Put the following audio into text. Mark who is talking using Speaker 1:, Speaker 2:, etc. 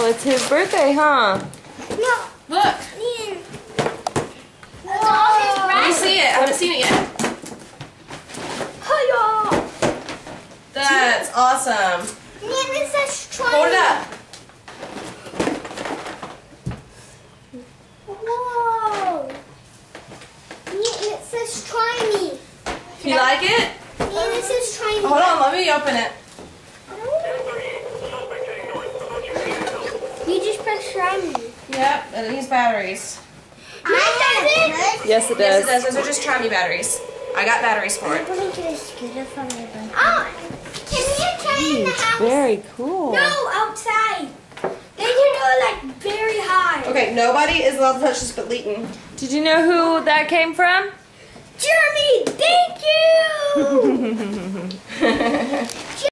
Speaker 1: Oh, it's his birthday, huh?
Speaker 2: No.
Speaker 3: Look. Let me see it. I haven't seen it yet. That's awesome.
Speaker 2: It says try
Speaker 3: Hold it
Speaker 2: me.
Speaker 3: up.
Speaker 2: Whoa. It says try me.
Speaker 3: You like it?
Speaker 2: It says try me.
Speaker 3: Hold on, let me open it.
Speaker 2: You just press try me.
Speaker 3: Yep, and it needs batteries.
Speaker 1: Yes, it
Speaker 3: Yes,
Speaker 1: does.
Speaker 3: it does. Those are just try me batteries. I got batteries for it.
Speaker 2: I'm going to get a scooter from my brother. Oh, can we try in the house?
Speaker 1: Very cool.
Speaker 2: No, outside. They can go like very high.
Speaker 3: Okay, nobody is allowed to touch this but Leighton.
Speaker 1: Did you know who that came from?
Speaker 2: Jeremy, thank you.